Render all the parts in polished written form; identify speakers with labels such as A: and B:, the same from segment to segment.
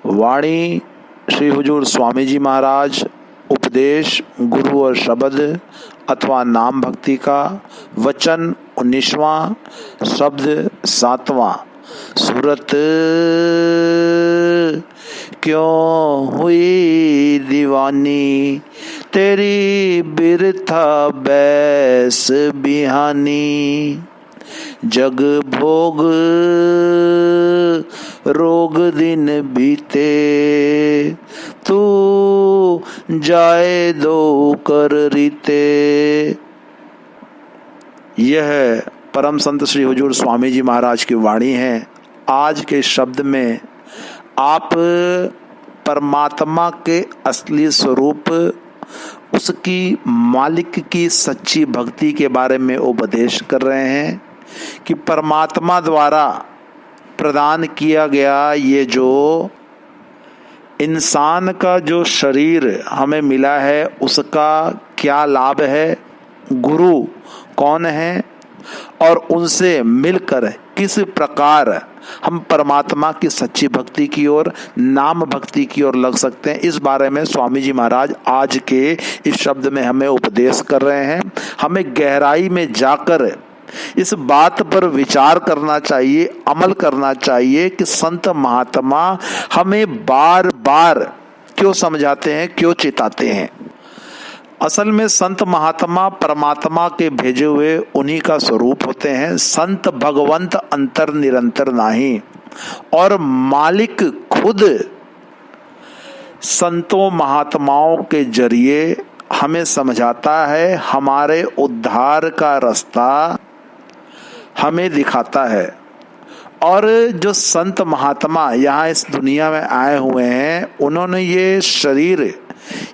A: वाणी श्री हुजूर स्वामी जी महाराज, उपदेश गुरु और शब्द अथवा नाम भक्ति का, वचन 19वां, शब्द 7वां। सूरत क्यों हुई दीवानी, तेरी बिरथा बैस बिहानी। जग भोग रोग दिन बीते, तू जाए दो कर रीते। यह परम संत श्री हुजूर स्वामी जी महाराज की वाणी है। आज के शब्द में आप परमात्मा के असली स्वरूप, उसकी मालिक की सच्ची भक्ति के बारे में उपदेश कर रहे हैं कि परमात्मा द्वारा प्रदान किया गया ये जो इंसान का जो शरीर हमें मिला है उसका क्या लाभ है, गुरु कौन है और उनसे मिलकर किस प्रकार हम परमात्मा की सच्ची भक्ति की ओर, नाम भक्ति की ओर लग सकते हैं, इस बारे में स्वामी जी महाराज आज के इस शब्द में हमें उपदेश कर रहे हैं। हमें गहराई में जाकर इस बात पर विचार करना चाहिए, अमल करना चाहिए कि संत महात्मा हमें बार बार क्यों समझाते हैं, क्यों चेताते हैं। असल में संत महात्मा परमात्मा के भेजे हुए उन्हीं का स्वरूप होते हैं। संत भगवंत अंतर निरंतर नाही, और मालिक खुद संतों महात्माओं के जरिए हमें समझाता है, हमारे उद्धार का रास्ता हमें दिखाता है। और जो संत महात्मा यहाँ इस दुनिया में आए हुए हैं, उन्होंने ये शरीर,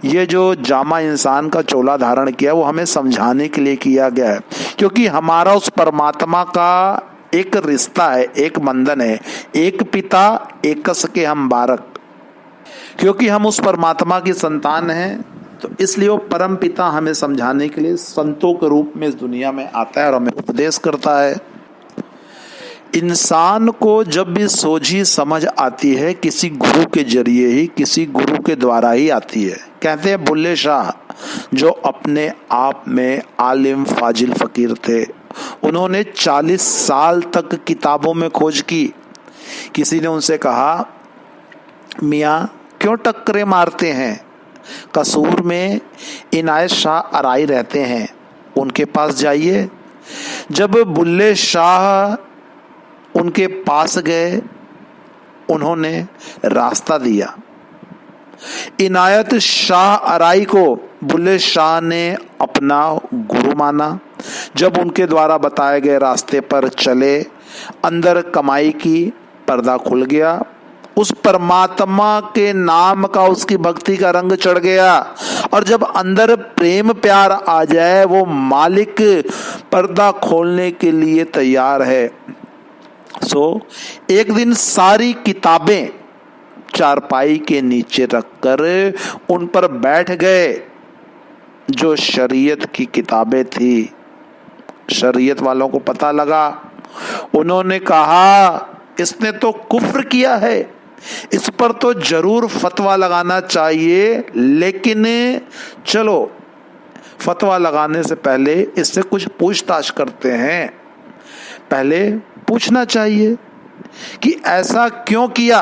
A: ये जो जामा इंसान का चोला धारण किया, वो हमें समझाने के लिए किया गया है। क्योंकि हमारा उस परमात्मा का एक रिश्ता है, एक बंधन है, एक पिता एकस के हम बारक। क्योंकि हम उस परमात्मा की संतान हैं, तो इसलिए वो परम पिता हमें समझाने के लिए संतों के रूप में इस दुनिया में आता है और हमें उपदेश करता है। इंसान को जब भी सोझी समझ आती है, किसी गुरु के जरिए ही, किसी गुरु के द्वारा ही आती है। कहते हैं बुल्ले शाह, जो अपने आप में आलिम फाजिल फकीर थे, उन्होंने 40 साल तक किताबों में खोज की। किसी ने उनसे कहा, मियाँ क्यों टक्करे मारते हैं? कसूर में इनायत शाह अराई रहते हैं, उनके पास जाइए। जब बुल्ले शाह उनके पास गए, उन्होंने रास्ता दिया। इनायत शाह अराई को बुल्ले शाह ने अपना गुरु माना। जब उनके द्वारा बताए गए रास्ते पर चले, अंदर कमाई की, पर्दा खुल गया। उस परमात्मा के नाम का, उसकी भक्ति का रंग चढ़ गया। और जब अंदर प्रेम प्यार आ जाए, वो मालिक पर्दा खोलने के लिए तैयार है। एक दिन सारी किताबें चारपाई के नीचे रखकर उन पर बैठ गए। जो शरीयत की किताबें थी, शरीयत वालों को पता लगा। उन्होंने कहा, इसने तो कुफ्र किया है, इस पर तो जरूर फतवा लगाना चाहिए। लेकिन चलो, फतवा लगाने से पहले इससे कुछ पूछताछ करते हैं। पहले पूछना चाहिए कि ऐसा क्यों किया।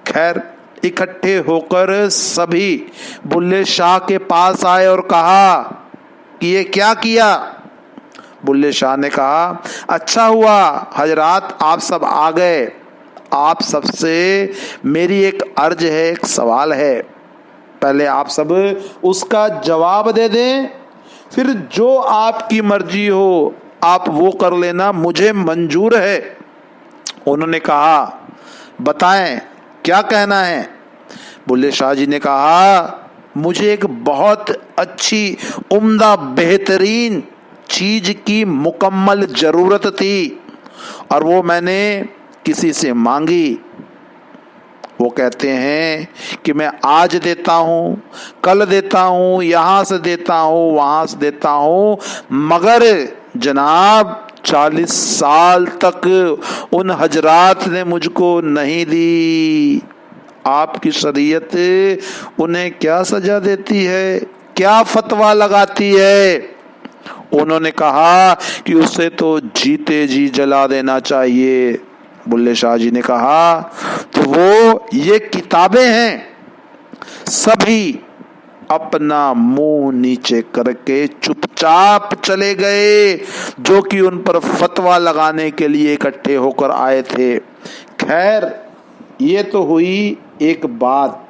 A: खैर, इकट्ठे होकर सभी बुल्ले शाह के पास आए और कहा कि ये क्या किया। बुल्ले शाह ने कहा, अच्छा हुआ हजरात आप सब आ गए। आप सबसे मेरी एक अर्ज है, एक सवाल है। पहले आप सब उसका जवाब दे दें, फिर जो आपकी मर्जी हो आप वो कर लेना, मुझे मंजूर है। उन्होंने कहा, बताएं क्या कहना है। बुल्ले शाह जी ने कहा, मुझे एक बहुत अच्छी, उम्दा, बेहतरीन चीज की मुकम्मल जरूरत थी और वो मैंने किसी से मांगी। वो कहते हैं कि मैं आज देता हूँ, कल देता हूँ, यहाँ से देता हूँ, वहाँ से देता हूँ, मगर जनाब 40 साल तक उन हजरात ने मुझको नहीं दी। आपकी शरीयत उन्हें क्या सजा देती है, क्या फतवा लगाती है? उन्होंने कहा कि उसे तो जीते जी जला देना चाहिए। बुल्ले शाह जी ने कहा तो वो ये किताबें हैं। सभी अपना मुंह नीचे करके चुपचाप चले गए, जो कि उन पर फतवा लगाने के लिए इकट्ठे होकर आए थे। खैर, ये तो हुई एक बात।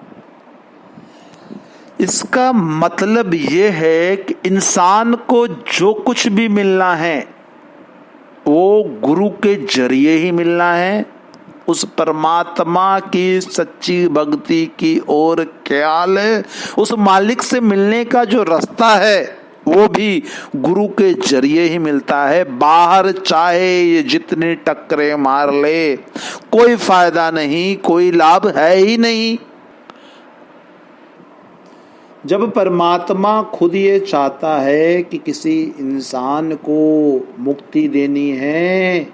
A: इसका मतलब ये है कि इंसान को जो कुछ भी मिलना है वो गुरु के जरिए ही मिलना है। उस परमात्मा की सच्ची भक्ति की ओर ख्याल, उस मालिक से मिलने का जो रास्ता है वो भी गुरु के जरिए ही मिलता है। बाहर चाहे ये जितनी टक्करें मार ले, कोई फायदा नहीं, कोई लाभ है ही नहीं। जब परमात्मा खुद ये चाहता है कि किसी इंसान को मुक्ति देनी है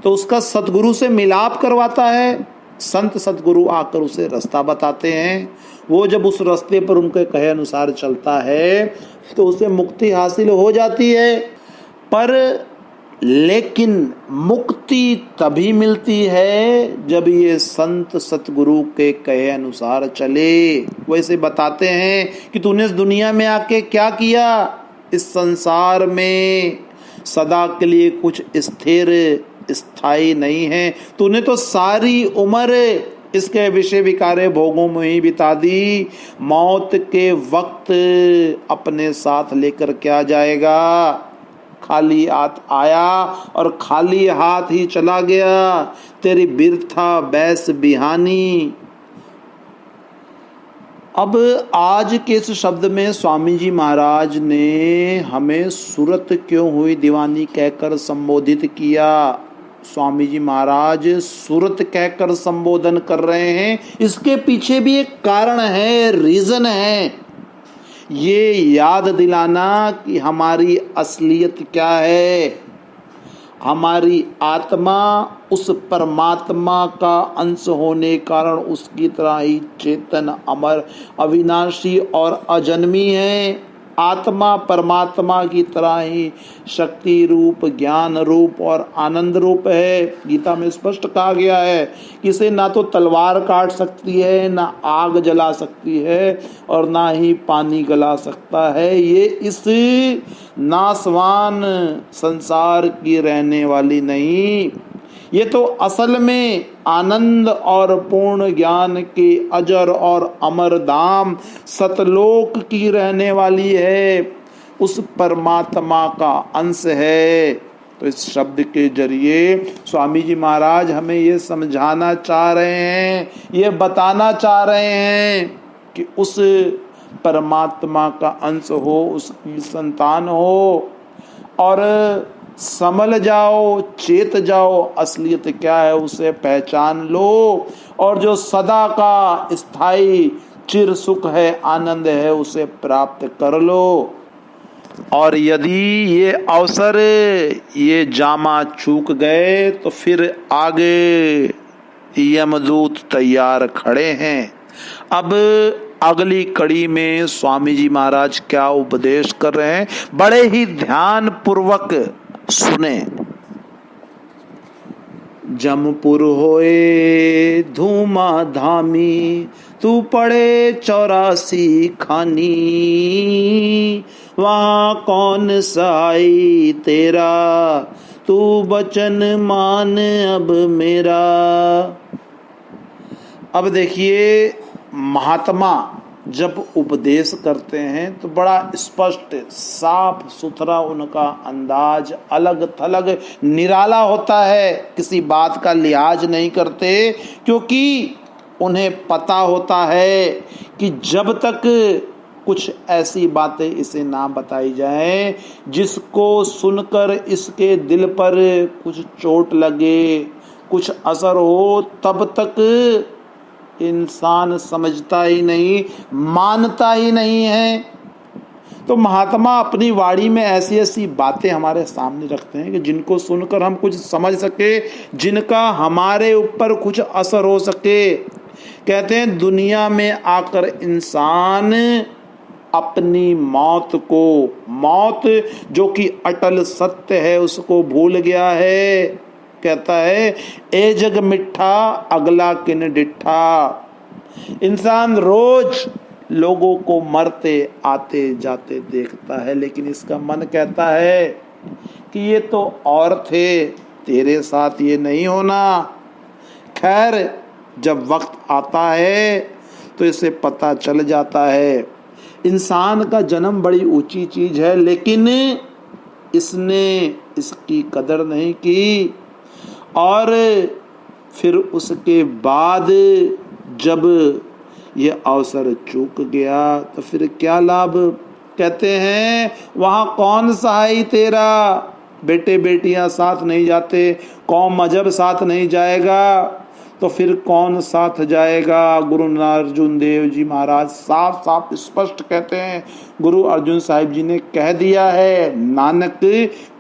A: तो उसका सतगुरु से मिलाप करवाता है। संत सतगुरु आकर उसे रास्ता बताते हैं। वो जब उस रास्ते पर उनके कहे अनुसार चलता है तो उसे मुक्ति हासिल हो जाती है। पर लेकिन मुक्ति तभी मिलती है जब ये संत सतगुरु के कहे अनुसार चले। वैसे बताते हैं कि तूने इस दुनिया में आके क्या किया, इस संसार में सदा के लिए कुछ स्थिर स्थायी नहीं है। तूने तो सारी उम्र इसके विषय विकारे भोगों में ही बिता दी। मौत के वक्त अपने साथ लेकर क्या जाएगा? खाली हाथ आया और खाली हाथ ही चला गया। तेरी बिरथा बैस बिहानी। अब आज के इस शब्द में स्वामी जी महाराज ने हमें सूरत क्यों हुई दीवानी कहकर संबोधित किया। स्वामी जी महाराज सूरत कहकर संबोधन कर रहे हैं, इसके पीछे भी एक कारण है, रीजन है। ये याद दिलाना कि हमारी असलियत क्या है। हमारी आत्मा उस परमात्मा का अंश होने कारण उसकी तरह ही चेतन, अमर, अविनाशी और अजन्मी है। आत्मा परमात्मा की तरह ही शक्ति रूप, ज्ञान रूप और आनंद रूप है। गीता में स्पष्ट कहा गया है कि इसे ना तो तलवार काट सकती है, ना आग जला सकती है और ना ही पानी गला सकता है। ये इस नासवान संसार की रहने वाली नहीं, ये तो असल में आनंद और पूर्ण ज्ञान के अजर और अमर धाम सतलोक की रहने वाली है, उस परमात्मा का अंश है। तो इस शब्द के जरिए स्वामी जी महाराज हमें ये समझाना चाह रहे हैं, ये बताना चाह रहे हैं कि उस परमात्मा का अंश हो, उसकी संतान हो और समझ जाओ, चेत जाओ, असलियत क्या है उसे पहचान लो और जो सदा का स्थायी चिर सुख है, आनंद है, उसे प्राप्त कर लो। और यदि ये अवसर, ये जामा चूक गए तो फिर आगे यमदूत तैयार खड़े हैं। अब अगली कड़ी में स्वामी जी महाराज क्या उपदेश कर रहे हैं, बड़े ही ध्यान पूर्वक सुने। जमपुर होए धूमा धामी, तू पड़े 84 खानी, वहाँ कौन सहाई तेरा, तू बचन मान अब मेरा। अब देखिए, महात्मा जब उपदेश करते हैं तो बड़ा स्पष्ट, साफ सुथरा उनका अंदाज, अलग थलग निराला होता है। किसी बात का लिहाज नहीं करते, क्योंकि उन्हें पता होता है कि जब तक कुछ ऐसी बातें इसे ना बताई जाए जिसको सुनकर इसके दिल पर कुछ चोट लगे, कुछ असर हो, तब तक इंसान समझता ही नहीं, मानता ही नहीं है। तो महात्मा अपनी वाणी में ऐसी ऐसी बातें हमारे सामने रखते हैं कि जिनको सुनकर हम कुछ समझ सके, जिनका हमारे ऊपर कुछ असर हो सके। कहते हैं दुनिया में आकर इंसान अपनी मौत को, मौत जो कि अटल सत्य है, उसको भूल गया है। कहता है ए जग मिठा अगला किन डिठा। इंसान रोज लोगों को मरते आते जाते देखता है, लेकिन इसका मन कहता है कि ये तो और थे, तेरे साथ ये नहीं होना। खैर जब वक्त आता है तो इसे पता चल जाता है इंसान का जन्म बड़ी ऊंची चीज है, लेकिन इसने इसकी कदर नहीं की। और फिर उसके बाद जब ये अवसर चूक गया तो फिर क्या लाभ। कहते हैं वहां कौन सहाय तेरा, बेटे बेटियां साथ नहीं जाते, कौम मजहब साथ नहीं जाएगा, तो फिर कौन साथ जाएगा। गुरु अर्जुन देव जी महाराज साफ साफ स्पष्ट कहते हैं, गुरु अर्जुन साहिब जी ने कह दिया है, नानक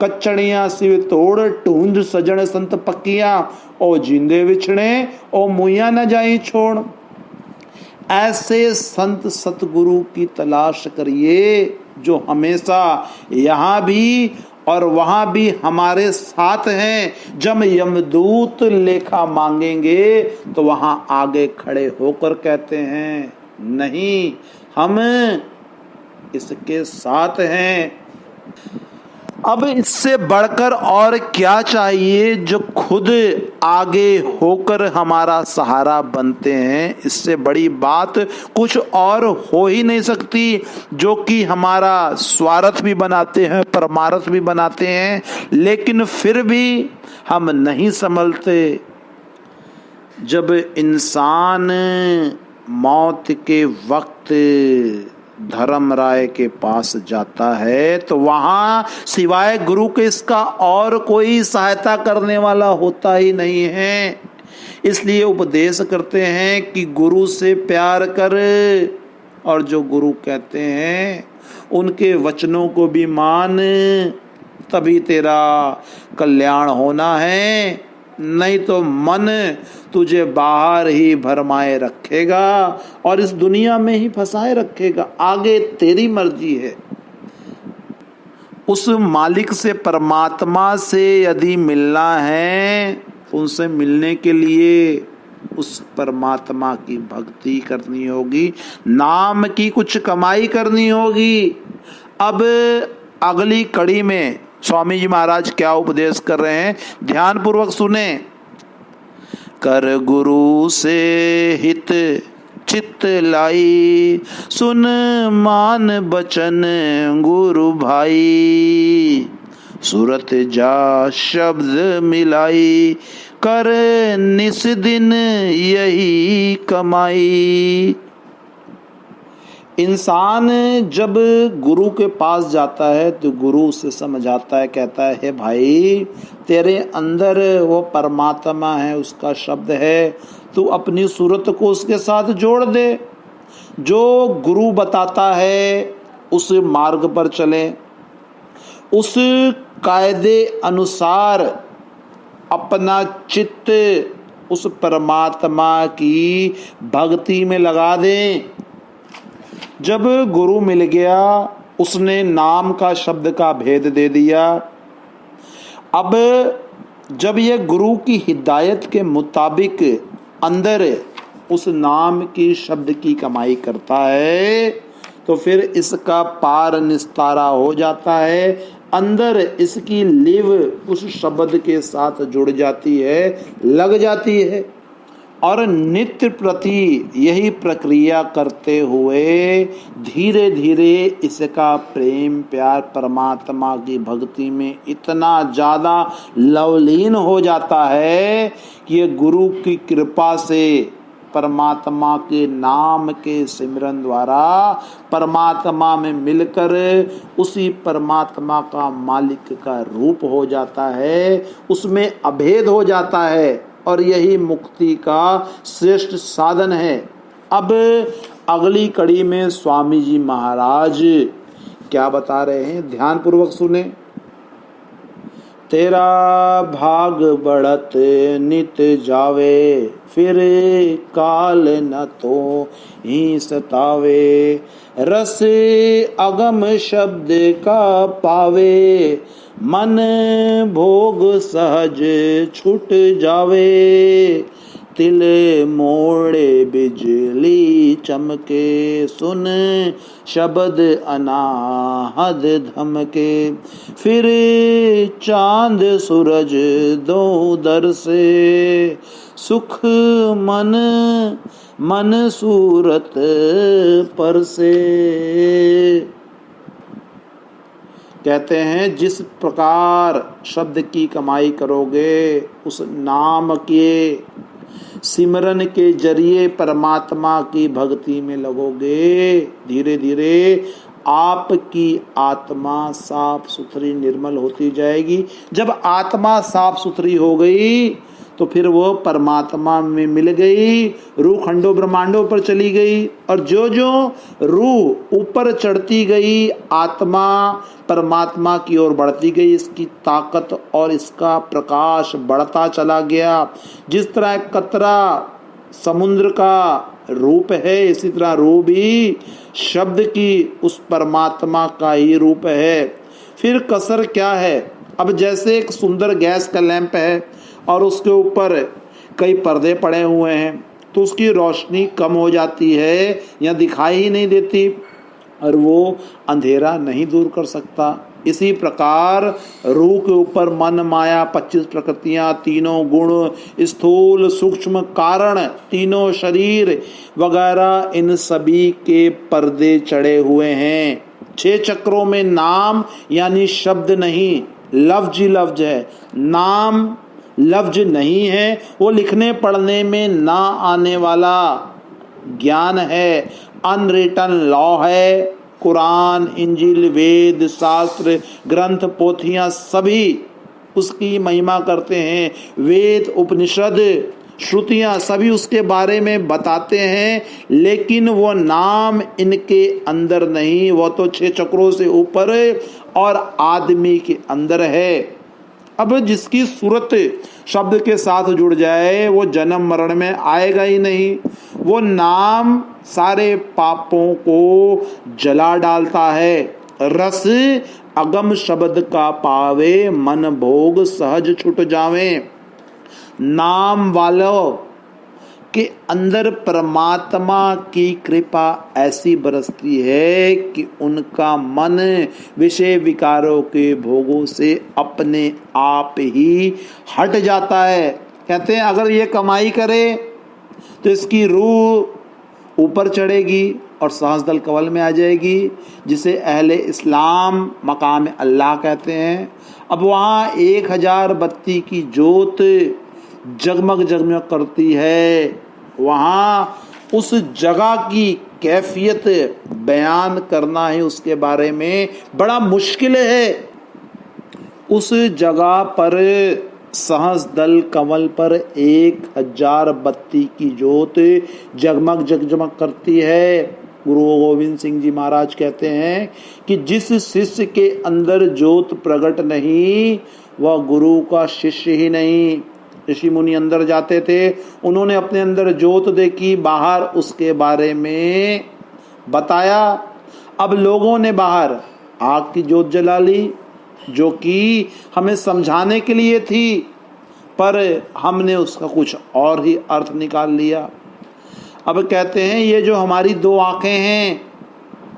A: कच्चड़ियां सिव तोड़ टूंज सजन संत पक्कियां, ओ जिंदे विछड़े ओ मुइया न जाई छोड़। ऐसे संत सतगुरु की तलाश करिए जो हमेशा यहाँ भी और वहां भी हमारे साथ हैं। जब यमदूत लेखा मांगेंगे तो वहां आगे खड़े होकर कहते हैं नहीं, हम इसके साथ हैं। अब इससे बढ़कर और क्या चाहिए जो खुद आगे होकर हमारा सहारा बनते हैं। इससे बड़ी बात कुछ और हो ही नहीं सकती, जो कि हमारा स्वार्थ भी बनाते हैं, परमार्थ भी बनाते हैं, लेकिन फिर भी हम नहीं संभलते। जब इंसान मौत के वक्त धर्मराय के पास जाता है तो वहां सिवाय गुरु के इसका और कोई सहायता करने वाला होता ही नहीं है। इसलिए उपदेश करते हैं कि गुरु से प्यार कर, और जो गुरु कहते हैं उनके वचनों को भी मान, तभी तेरा कल्याण होना है। नहीं तो मन तुझे बाहर ही भरमाए रखेगा और इस दुनिया में ही फंसाए रखेगा। आगे तेरी मर्जी है। उस मालिक से, परमात्मा से यदि मिलना है तो उनसे मिलने के लिए उस परमात्मा की भक्ति करनी होगी, नाम की कुछ कमाई करनी होगी। अब अगली कड़ी में स्वामी जी महाराज क्या उपदेश कर रहे हैं, ध्यान पूर्वक सुने। कर गुरु से हित चित्त लाई, सुन मान बचन गुरु भाई, सूरत जा शब्द मिलाई, कर निस दिन यही कमाई। इंसान जब गुरु के पास जाता है तो गुरु उसे समझाता है, कहता है हे भाई तेरे अंदर वो परमात्मा है, उसका शब्द है, तू अपनी सूरत को उसके साथ जोड़ दे। जो गुरु बताता है उस मार्ग पर चले, उस कायदे अनुसार अपना चित्त उस परमात्मा की भक्ति में लगा दें। जब गुरु मिल गया, उसने नाम का शब्द का भेद दे दिया। अब जब यह गुरु की हिदायत के मुताबिक अंदर उस नाम की शब्द की कमाई करता है तो फिर इसका पार निस्तारा हो जाता है। अंदर इसकी लिव उस शब्द के साथ जुड़ जाती है, लग जाती है, और नित्य प्रति यही प्रक्रिया करते हुए धीरे धीरे इसका प्रेम प्यार परमात्मा की भक्ति में इतना ज़्यादा लवलीन हो जाता है कि ये गुरु की कृपा से परमात्मा के नाम के सिमरन द्वारा परमात्मा में मिलकर उसी परमात्मा का मालिक का रूप हो जाता है, उसमें अभेद हो जाता है, और यही मुक्ति का श्रेष्ठ साधन है। अब अगली कड़ी में स्वामी जी महाराज क्या बता रहे हैं, ध्यान पूर्वक सुने। तेरा भाग बढ़त नित जावे, फिर काल न तो ही सतावे। रस अगम शब्द का पावे, मन भोग सहज छूट जावे। तिल मोड़े बिजली चमके, सुन शब्द अनाहद धमके। फिर चांद सूरज दो दर से, सुख मन मन सूरत पर से। कहते हैं जिस प्रकार शब्द की कमाई करोगे, उस नाम के सिमरन के जरिए परमात्मा की भक्ति में लगोगे, धीरे धीरे आपकी आत्मा साफ सुथरी निर्मल होती जाएगी। जब आत्मा साफ सुथरी हो गई तो फिर वो परमात्मा में मिल गई, रूह खंडों ब्रह्मांडों पर चली गई। और जो जो रूह ऊपर चढ़ती गई, आत्मा परमात्मा की ओर बढ़ती गई, इसकी ताकत और इसका प्रकाश बढ़ता चला गया। जिस तरह कतरा समुद्र का रूप है, इसी तरह रूह भी शब्द की उस परमात्मा का ही रूप है। फिर कसर क्या है? अब जैसे एक सुंदर गैस का लैंप है और उसके ऊपर कई पर्दे पड़े हुए हैं, तो उसकी रोशनी कम हो जाती है या दिखाई ही नहीं देती, और वो अंधेरा नहीं दूर कर सकता। इसी प्रकार रूह के ऊपर मन, माया, 25 प्रकृतियां, तीनों गुण, स्थूल सूक्ष्म कारण, तीनों शरीर वगैरह, इन सभी के पर्दे चढ़े हुए हैं। 6 चक्रों में नाम यानी शब्द नहीं, लफ्ज ही लफ्ज है। नाम लफ्ज नहीं है, वो लिखने पढ़ने में ना आने वाला ज्ञान है, अनरिटन लॉ है। कुरान, इंजिल, वेद, शास्त्र, ग्रंथ, पोथियां सभी उसकी महिमा करते हैं। वेद, उपनिषद, श्रुतियां सभी उसके बारे में बताते हैं, लेकिन वो नाम इनके अंदर नहीं, वो तो 6 चक्रों से ऊपर और आदमी के अंदर है। अब जिसकी सूरत शब्द के साथ जुड़ जाए, वो जन्म मरण में आएगा ही नहीं। वो नाम सारे पापों को जला डालता है। रस अगम शब्द का पावे, मन भोग सहज छुट जावे। नाम वालों के अंदर परमात्मा की कृपा ऐसी बरसती है कि उनका मन विषय विकारों के भोगों से अपने आप ही हट जाता है। कहते हैं अगर ये कमाई करे तो इसकी रूह ऊपर चढ़ेगी और सहस्रदल कवल में आ जाएगी, जिसे अहले इस्लाम मकाम अल्लाह कहते हैं। अब वहाँ 1000 बत्ती की जोत जगमग जगमग करती है। वहाँ उस जगह की कैफियत बयान करना है, उसके बारे में बड़ा मुश्किल है। उस जगह पर सहस्रदल कमल पर 1000 बत्ती की जोत जगमग जगमग करती है। गुरु गोविंद सिंह जी महाराज कहते हैं कि जिस शिष्य के अंदर जोत प्रकट नहीं, वह गुरु का शिष्य ही नहीं। ऋषि मुनि अंदर जाते थे, उन्होंने अपने अंदर जोत देखी, बाहर उसके बारे में बताया। अब लोगों ने बाहर आग की जोत जला ली, जो कि हमें समझाने के लिए थी, पर हमने उसका कुछ और ही अर्थ निकाल लिया। अब कहते हैं ये जो हमारी 2 आंखें हैं,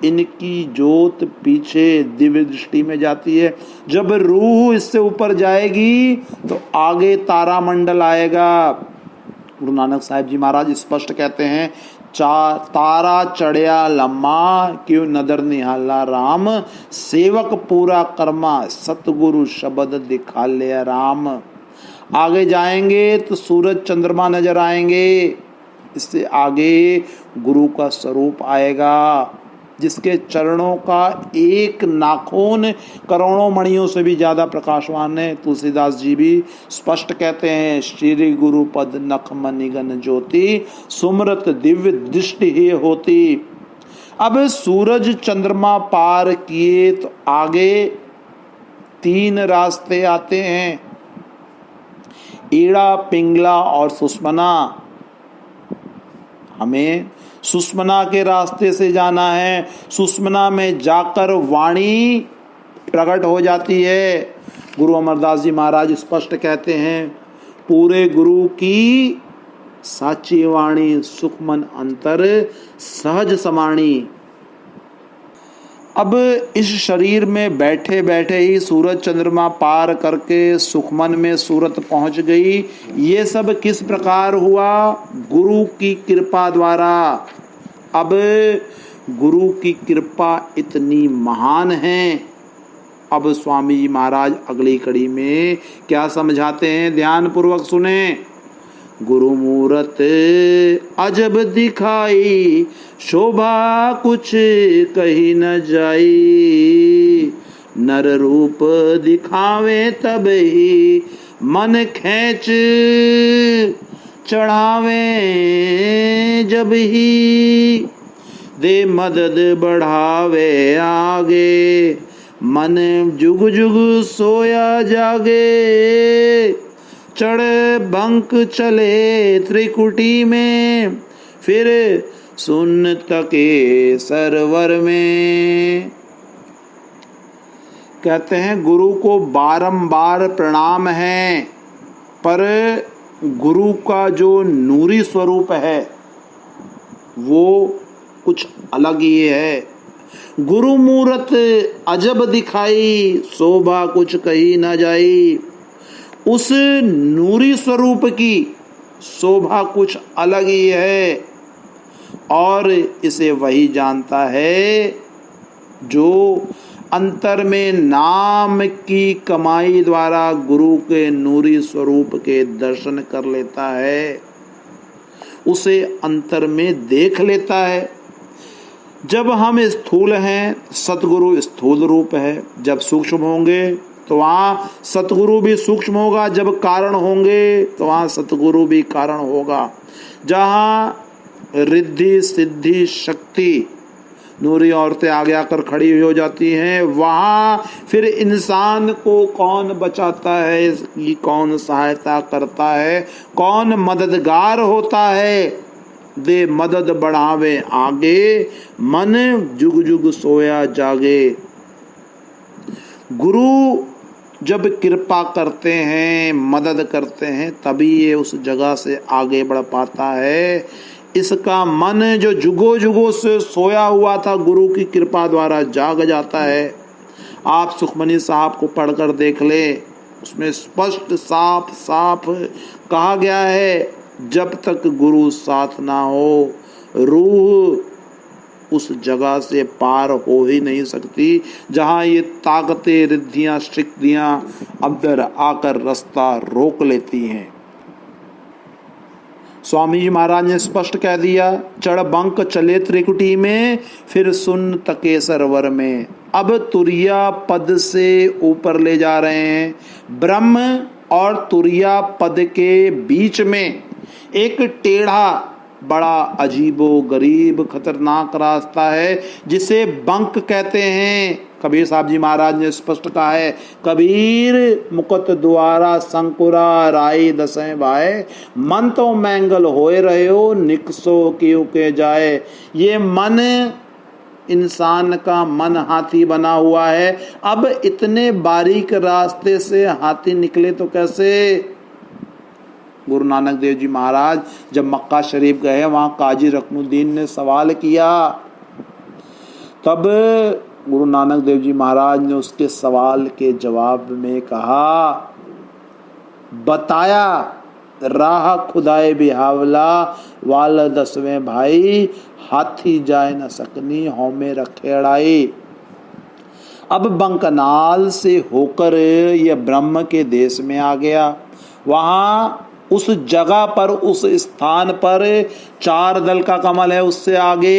A: इनकी जोत पीछे दिव्य दृष्टि में जाती है। जब रूह इससे ऊपर जाएगी तो आगे तारामंडल आएगा। गुरु नानक साहिब जी महाराज स्पष्ट कहते हैं, तारा चढ़िया लम्मा, क्यों नदर निहाला राम, सेवक पूरा कर्मा, सतगुरु शब्द दिखा ले राम। आगे जाएंगे तो सूरज चंद्रमा नजर आएंगे, इससे आगे गुरु का स्वरूप आएगा, जिसके चरणों का एक नाखून करोड़ों मणियों से भी ज्यादा प्रकाशवान है। तुलसीदास जी भी स्पष्ट कहते हैं, श्री गुरु पद नख मणिगन ज्योति, सुमरत दिव्य दृष्टि ही होती। अब सूरज चंद्रमा पार किए तो आगे 3 रास्ते आते हैं, ईड़ा, पिंगला और सुषमना। हमें सुषमना के रास्ते से जाना है। सुषमना में जाकर वाणी प्रकट हो जाती है। गुरु अमरदास जी महाराज स्पष्ट कहते हैं, पूरे गुरु की साची वाणी सुखमन अंतर सहज समाणी। अब इस शरीर में बैठे बैठे ही सूरज चंद्रमा पार करके सुखमन में सूरत पहुंच गई। ये सब किस प्रकार हुआ? गुरु की कृपा द्वारा। अब गुरु की कृपा इतनी महान है। अब स्वामी जी महाराज अगली कड़ी में क्या समझाते हैं, ध्यान पूर्वक सुने। गुरु मूरत अजब दिखाई, शोभा कुछ कही न जाई। नर रूप दिखावे तब ही, मन खेच चढ़ावे जब ही। दे मदद बढ़ावे आगे, मन जुग जुग सोया जागे। चढ़े बंक चले त्रिकुटी में, फिर सुन तके सरवर में। कहते हैं गुरु को बारंबार प्रणाम है, पर गुरु का जो नूरी स्वरूप है वो कुछ अलग ही है। गुरु मूरत अजब दिखाई, शोभा कुछ कही न जाई। उस नूरी स्वरूप की शोभा कुछ अलग ही है, और इसे वही जानता है जो अंतर में नाम की कमाई द्वारा गुरु के नूरी स्वरूप के दर्शन कर लेता है, उसे अंतर में देख लेता है। जब हम स्थूल हैं, सतगुरु स्थूल रूप है। जब सूक्ष्म होंगे तो वहाँ सतगुरु भी सूक्ष्म होगा। जब कारण होंगे तो वहाँ सतगुरु भी कारण होगा। जहाँ रिद्धि सिद्धि शक्ति नूरी औरतें आगे आकर खड़ी हो जाती हैं, वहाँ फिर इंसान को कौन बचाता है, इसकी कौन सहायता करता है, कौन मददगार होता है। दे मदद बढ़ावे आगे, मन जुग जुग सोया जागे। गुरु जब कृपा करते हैं, मदद करते हैं, तभी ये उस जगह से आगे बढ़ पाता है। इसका मन जो जुगो जुगो से सोया हुआ था, गुरु की कृपा द्वारा जाग जाता है। आप सुखमनी साहब को पढ़कर देख ले, उसमें स्पष्ट साफ साफ कहा गया है, जब तक गुरु साथ ना हो, रूह उस जगह से पार हो ही नहीं सकती जहां ये ताकतें, रिद्धियां, शक्तियां अंदर आकर रास्ता रोक लेती हैं। स्वामी जी महाराज ने स्पष्ट कह दिया, चढ़ बंक चले त्रिकुटी में, फिर सुन तके सरवर में। अब तुरिया पद से ऊपर ले जा रहे हैं। ब्रह्म और तुरिया पद के बीच में एक टेढ़ा, बड़ा अजीबो गरीब खतरनाक रास्ता है, जिसे बंक कहते हैं। कबीर साहब जी महाराज ने स्पष्ट कहा है, कबीर मुकत द्वारा संकुरा राई दसें भाई, मन तो मैंगल होए रहे हो, निकसो क्यों के जाए। ये मन, इंसान का मन हाथी बना हुआ है। अब इतने बारीक रास्ते से हाथी निकले तो कैसे? गुरु नानक देव जी महाराज जब मक्का शरीफ गए, वहां काजी रकनुद्दीन ने सवाल किया, तब गुरु नानक देव जी महाराज ने उसके सवाल के जवाब में कहा, बताया राह खुदाए बिहावला वाल दसवें भाई, हाथी जाए न सकनी हौमे रखे अड़ाई। अब बंकनाल से होकर यह ब्रह्म के देश में आ गया। वहां उस जगह पर, उस स्थान पर 4 दल का कमल है, उससे आगे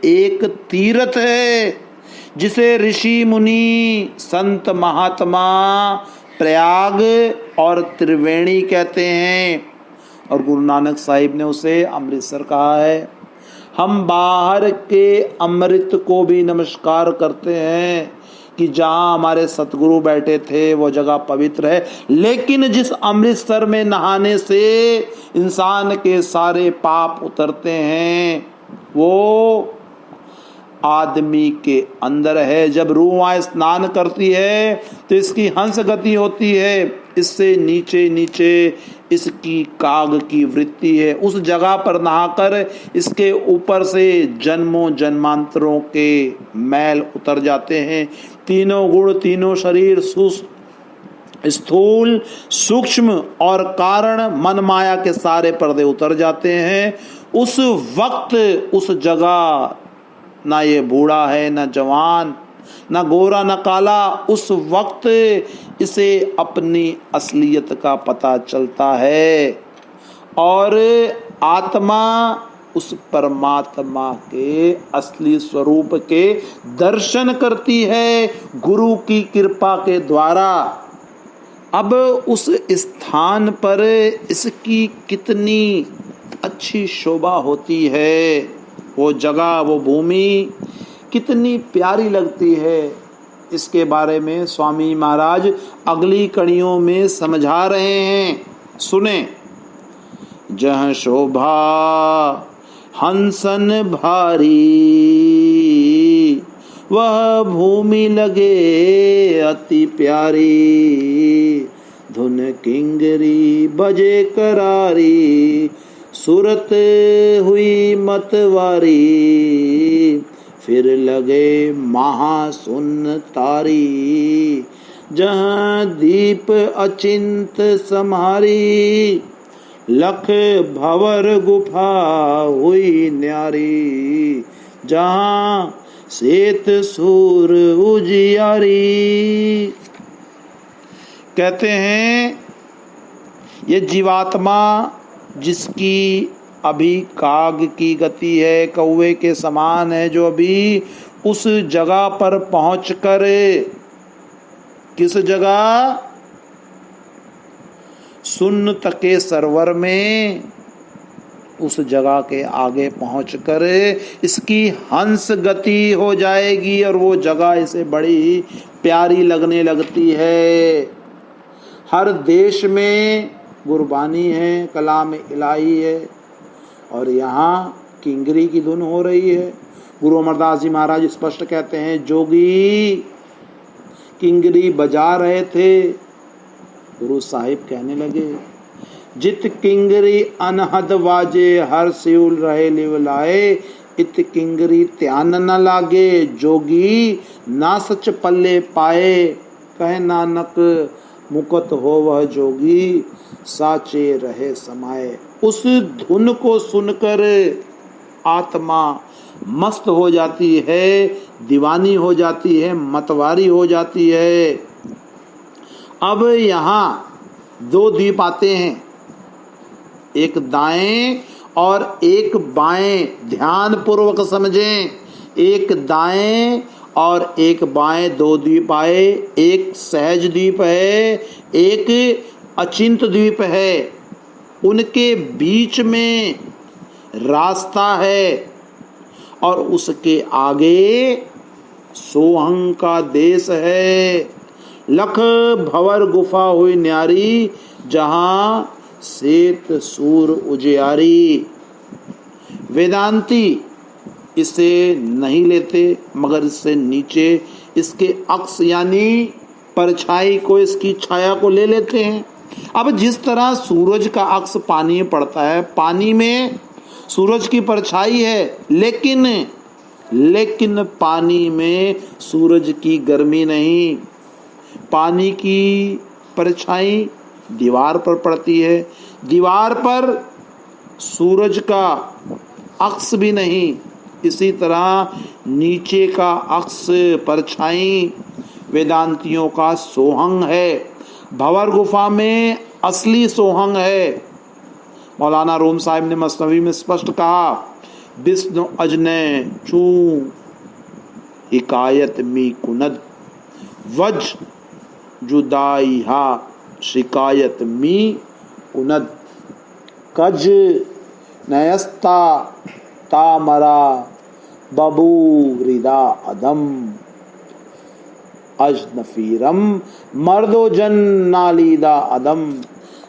A: एक तीर्थ है जिसे ऋषि मुनि संत महात्मा प्रयाग और त्रिवेणी कहते हैं, और गुरु नानक साहिब ने उसे अमृतसर कहा है। हम बाहर के अमृत को भी नमस्कार करते हैं। कि जहाँ हमारे सतगुरु बैठे थे वो जगह पवित्र है, लेकिन जिस अमृतसर में नहाने से इंसान के सारे पाप उतरते हैं वो आदमी के अंदर है। जब रूह वहाँ स्नान करती है तो इसकी हंस गति होती है, इससे नीचे नीचे इसकी काग की वृत्ति है। उस जगह पर नहाकर इसके ऊपर से जन्मों जन्मांतरों के मैल उतर जाते हैं। तीनों गुण, तीनों शरीर, स्थूल, सूक्ष्म और कारण, मन माया के सारे पर्दे उतर जाते हैं। उस वक्त उस जगह ना ये बूढ़ा है, ना जवान, ना गोरा, ना काला, उस वक्त इसे अपनी असलियत का पता चलता है और आत्मा उस परमात्मा के असली स्वरूप के दर्शन करती है गुरु की कृपा के द्वारा। अब उस स्थान पर इसकी कितनी अच्छी शोभा होती है, वो जगह, वो भूमि कितनी प्यारी लगती है, इसके बारे में स्वामी महाराज अगली कड़ियों में समझा रहे हैं। सुने। जहाँ शोभा हंसन भारी, वह भूमि लगे अति प्यारी, धुन किंगरी बजे करारी, सूरत हुई मतवारी, फिर लगे महासुन तारी, जहाँ दीप अचिंत समारी, लख भवर गुफा हुई न्यारी, जहाँ श्वेत सूर उजियारी। कहते हैं ये जीवात्मा जिसकी अभी काग की गति है, कौवे के समान है, जो अभी उस जगह पर पहुंचकर, किस जगह, सुन्नत के सरवर में, उस जगह के आगे पहुंचकर इसकी हंस गति हो जाएगी और वो जगह इसे बड़ी प्यारी लगने लगती है। हर देश में गुरबानी है, कलाम इलाही है और यहाँ किंगरी की धुन हो रही है। गुरु अमरदास जी महाराज स्पष्ट कहते हैं, जोगी किंगरी बजा रहे थे, गुरु साहिब कहने लगे, जित किंगरी अनहद वाजे हर सिउल रहे लिवलाए, इत किंगरी त्यान न लागे, जोगी ना सच पल्ले पाए, कहे नानक मुकत हो वह जोगी, साचे रहे समाये। उस धुन को सुनकर आत्मा मस्त हो जाती है, दीवानी हो जाती है, मतवारी हो जाती है। अब यहाँ दो द्वीप आते हैं, एक दाएं और एक बाएं, ध्यान पूर्वक समझें। एक दाएं और एक बाएं दो द्वीप आए, एक सहज द्वीप है, एक अचिंत द्वीप है। उनके बीच में रास्ता है और उसके आगे सोहंग का देश है। लख भंवर गुफा हुई न्यारी, जहाँ श्वेत सूर उजियारी। वेदांती इसे नहीं लेते, मगर इससे नीचे इसके अक्स यानी परछाई को, इसकी छाया को ले लेते हैं। अब जिस तरह सूरज का अक्स पानी में पड़ता है, पानी में सूरज की परछाई है, लेकिन पानी में सूरज की गर्मी नहीं, पानी की परछाई दीवार पर पड़ती है, दीवार पर सूरज का अक्स भी नहीं। इसी तरह नीचे का अक्स परछाई वेदांतियों का सोहंग है, भंवर गुफा में असली सोहंग है। मौलाना रूम साहिब ने मसनवी में स्पष्ट कहा, विष्णु अजने चू हिकायत मी कुनद, वज जुदाई हा शिकायत मी कुनद, कज नयस्ता तामरा बबू हृदा अदम। अजनफीरम मर्दो जन नालीदा अदम।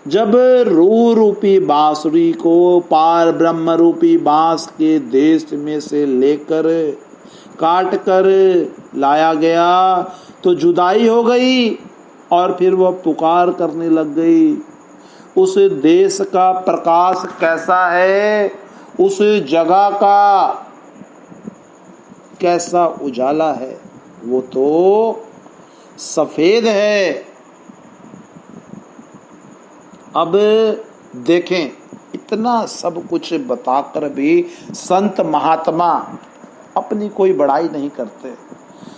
A: जब रूह रूपी बांसुरी को पार ब्रह्म रूपी बांस के देश में से लेकर काट कर लाया गया तो जुदाई हो गई और फिर वह पुकार करने लग गई। उस देश का प्रकाश कैसा है, उस जगह का कैसा उजाला है, वो तो सफेद है। अब देखें, इतना सब कुछ बताकर भी संत महात्मा अपनी कोई बड़ाई नहीं करते।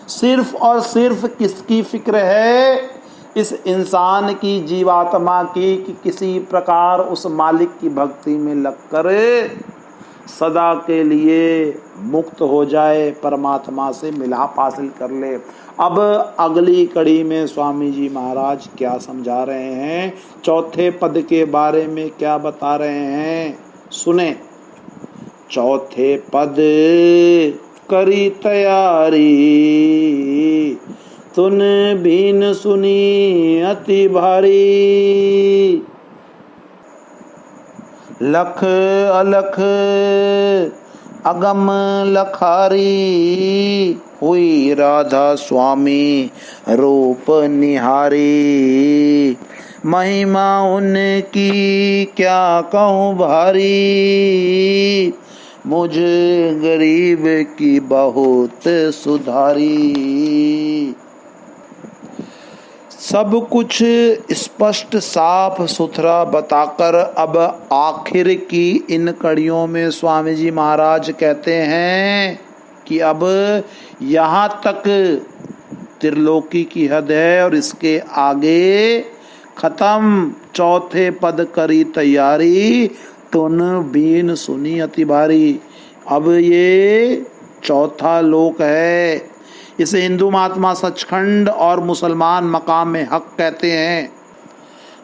A: सिर्फ और सिर्फ किसकी फिक्र है, इस इंसान की, जीवात्मा की, कि किसी प्रकार उस मालिक की भक्ति में लगकर सदा के लिए मुक्त हो जाए, परमात्मा से मिलाप हासिल कर ले। अब अगली कड़ी में स्वामी जी महाराज क्या समझा रहे हैं, चौथे पद के बारे में क्या बता रहे हैं, सुने। चौथे पद करी तैयारी, तुन बीन सुनी अति भारी। लख अलख अगम लखारी, हुई राधा स्वामी रूप निहारी। महिमा उनकी क्या कहूँ भारी, मुझ गरीब की बहुत सुधारी। सब कुछ स्पष्ट साफ सुथरा बताकर अब आखिर की इन कड़ियों में स्वामी जी महाराज कहते हैं कि अब यहाँ तक त्रिलोकी की हद है और इसके आगे खत्म। चौथे पद करी तैयारी, तुन बीन सुनी अति भारी। अब ये चौथा लोक है, इसे हिंदू महात्मा सचखंड और मुसलमान मकाम में हक कहते हैं।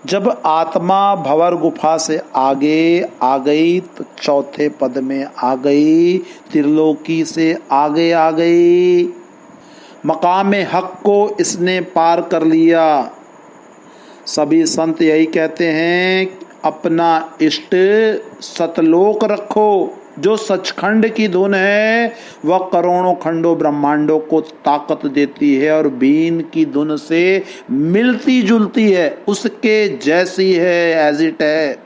A: जब आत्मा भंवर गुफा से आगे आ गई तो चौथे पद में आ गई, त्रिलोकी से आगे आ गई, मकाम हक को इसने पार कर लिया। सभी संत यही कहते हैं, अपना इष्ट सतलोक रखो। जो सचखंड की धुन है वह करोड़ों खंडों ब्रह्मांडों को ताकत देती है और बीन की धुन से मिलती जुलती है, उसके जैसी है, एज इट है।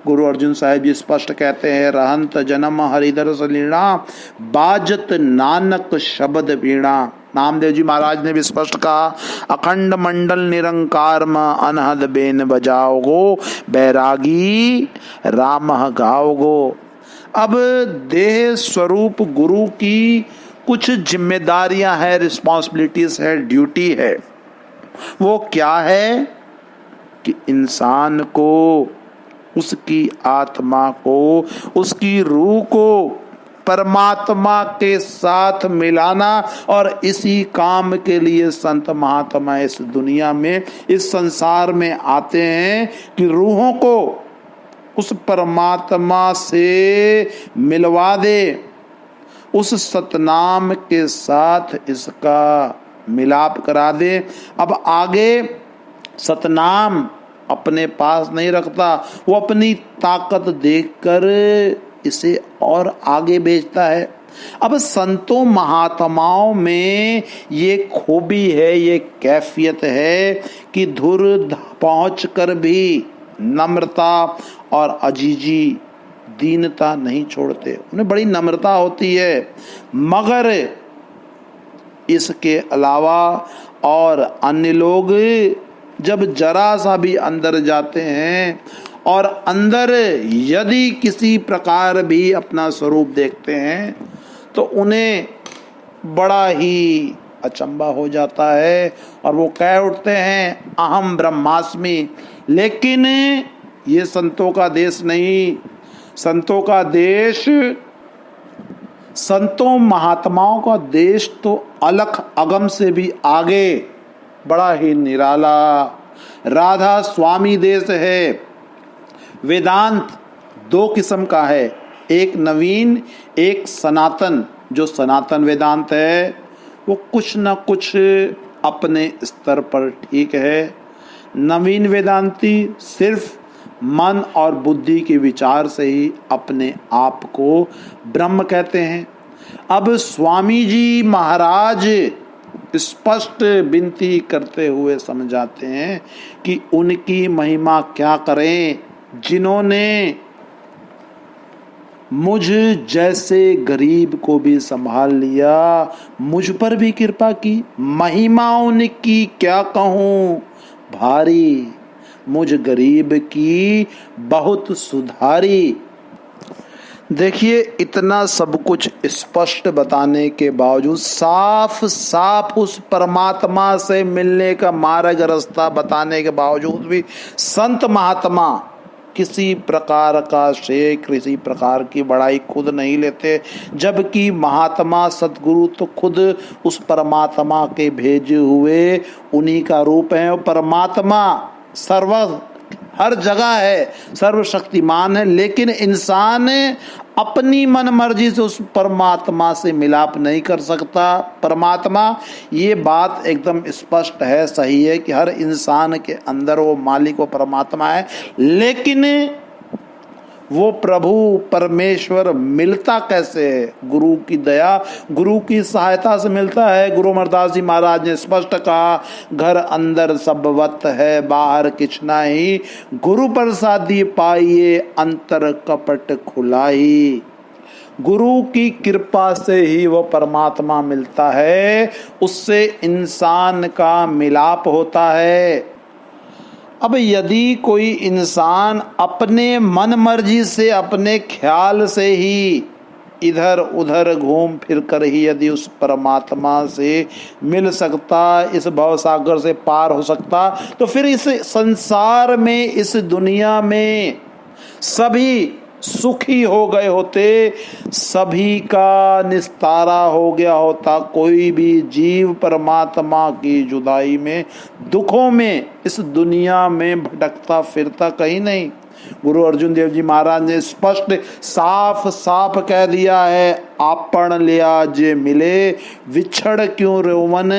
A: गुरु अर्जुन साहिब जी स्पष्ट कहते हैं, रहंत जन्म हरिदरस लीणा, बाजत नानक शब्द वीणा। नामदेव जी महाराज ने भी स्पष्ट कहा, अखंड मंडल निरंकार में अनहद बेन बजाओगो, बैरागी राम गाओगो। अब देह स्वरूप गुरु की कुछ जिम्मेदारियां हैं, रिस्पॉन्सिबिलिटीज है, ड्यूटी है। वो क्या है कि इंसान को, उसकी आत्मा को, उसकी रूह को परमात्मा के साथ मिलाना। और इसी काम के लिए संत महात्मा इस दुनिया में, इस संसार में आते हैं कि रूहों को उस परमात्मा से मिलवा दे, उस सतनाम के साथ इसका मिलाप करा दे। अब आगे सतनाम अपने पास नहीं रखता, वो अपनी ताकत देखकर इसे और आगे भेजता है। अब संतों महात्माओं में ये खूबी है, ये कैफियत है कि धुर पहुँच कर भी नम्रता और अजीजी, दीनता नहीं छोड़ते। उन्हें बड़ी नम्रता होती है, मगर इसके अलावा और अन्य लोग जब जरा सा भी अंदर जाते हैं और अंदर यदि किसी प्रकार भी अपना स्वरूप देखते हैं तो उन्हें बड़ा ही अचंबा हो जाता है और वो कह उठते हैं, अहम ब्रह्मास्मि। लेकिन ये संतों का देश नहीं। संतों का देश, संतों महात्माओं का देश तो अलख अगम से भी आगे, बड़ा ही निराला राधा स्वामी देश है। वेदांत दो किस्म का है, एक नवीन, एक सनातन। जो सनातन वेदांत है वो कुछ न कुछ अपने स्तर पर ठीक है। नवीन वेदांती सिर्फ मन और बुद्धि के विचार से ही अपने आप को ब्रह्म कहते हैं। अब स्वामी जी महाराज स्पष्ट विनती करते हुए समझाते हैं कि उनकी महिमा क्या करें जिन्होंने मुझ जैसे गरीब को भी संभाल लिया, मुझ पर भी कृपा की। महिमा उनकी क्या कहूँ भारी, मुझ गरीब की बहुत सुधारी। देखिए, इतना सब कुछ स्पष्ट बताने के बावजूद, साफ साफ उस परमात्मा से मिलने का मार्ग रास्ता बताने के बावजूद भी संत महात्मा किसी प्रकार का श्रेय, किसी प्रकार की बड़ाई खुद नहीं लेते, जबकि महात्मा सतगुरु तो खुद उस परमात्मा के भेजे हुए उन्हीं का रूप है। और परमात्मा हर जगह है, सर्वशक्तिमान है, लेकिन इंसान अपनी मन मर्जी से उस परमात्मा से मिलाप नहीं कर सकता। परमात्मा, ये बात एकदम स्पष्ट है, सही है कि हर इंसान के अंदर वो मालिक, वो परमात्मा है, लेकिन वो प्रभु परमेश्वर मिलता कैसे है? गुरु की दया, गुरु की सहायता से मिलता है। गुरु अमरदास जी महाराज ने स्पष्ट कहा, घर अंदर सबवत है, बाहर किछ नहीं, गुरु प्रसादी पाइए, अंतर कपट खुलाई। गुरु की कृपा से ही वो परमात्मा मिलता है, उससे इंसान का मिलाप होता है। अब यदि कोई इंसान अपने मन मर्जी से, अपने ख्याल से ही इधर उधर घूम फिर कर ही यदि उस परमात्मा से मिल सकता, इस भवसागर से पार हो सकता, तो फिर इस संसार में, इस दुनिया में सभी सुखी हो गए होते, सभी का निस्तारा हो गया होता। कोई भी जीव परमात्मा की जुदाई में, दुखों में इस दुनिया में भटकता फिरता कहीं नहीं। गुरु अर्जुन देव जी महाराज ने स्पष्ट साफ साफ कह दिया है, आपन लिया जे मिले, विछड़ क्यों रोवन,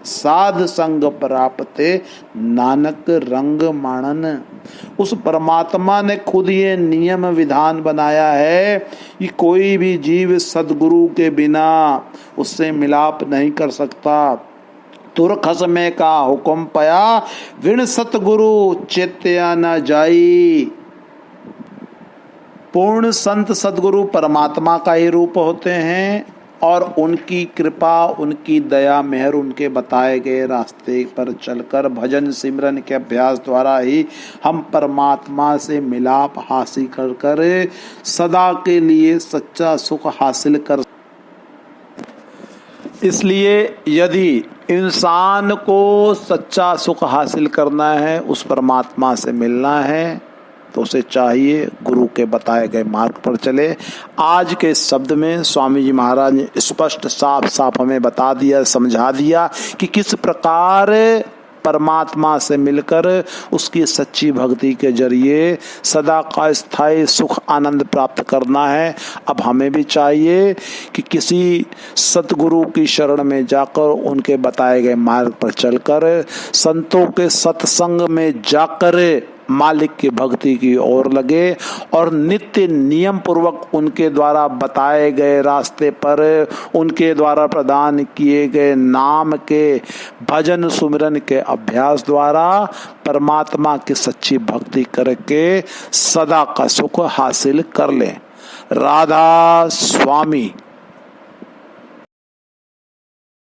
A: साध संग प्राप्ते नानक रंग माणन। उस परमात्मा ने खुद ये नियम विधान बनाया है कि कोई भी जीव सदगुरु के बिना उससे मिलाप नहीं कर सकता। तुरखस में का हुक्म पया, विण सतगुरु चेत्या न जाई। पूर्ण संत सदगुरु परमात्मा का ही रूप होते हैं और उनकी कृपा, उनकी दया मेहर, उनके बताए गए रास्ते पर चलकर भजन सिमरन के अभ्यास द्वारा ही हम परमात्मा से मिलाप हासिल कर कर सदा के लिए सच्चा सुख हासिल कर। इसलिए यदि इंसान को सच्चा सुख हासिल करना है, उस परमात्मा से मिलना है, तो उसे चाहिए गुरु के बताए गए मार्ग पर चले। आज के शब्द में स्वामी जी महाराज ने स्पष्ट साफ साफ हमें बता दिया, समझा दिया कि किस प्रकार परमात्मा से मिलकर उसकी सच्ची भक्ति के जरिए सदा का स्थायी सुख आनंद प्राप्त करना है। अब हमें भी चाहिए कि किसी सतगुरु की शरण में जाकर, उनके बताए गए मार्ग पर चलकर, संतों के सत्संग में जाकर मालिक की भक्ति की ओर लगे और नित्य नियम पूर्वक उनके द्वारा बताए गए रास्ते पर, उनके द्वारा प्रदान किए गए नाम के भजन सुमिरन के अभ्यास द्वारा परमात्मा की सच्ची भक्ति करके सदा का सुख हासिल कर लें। राधा स्वामी।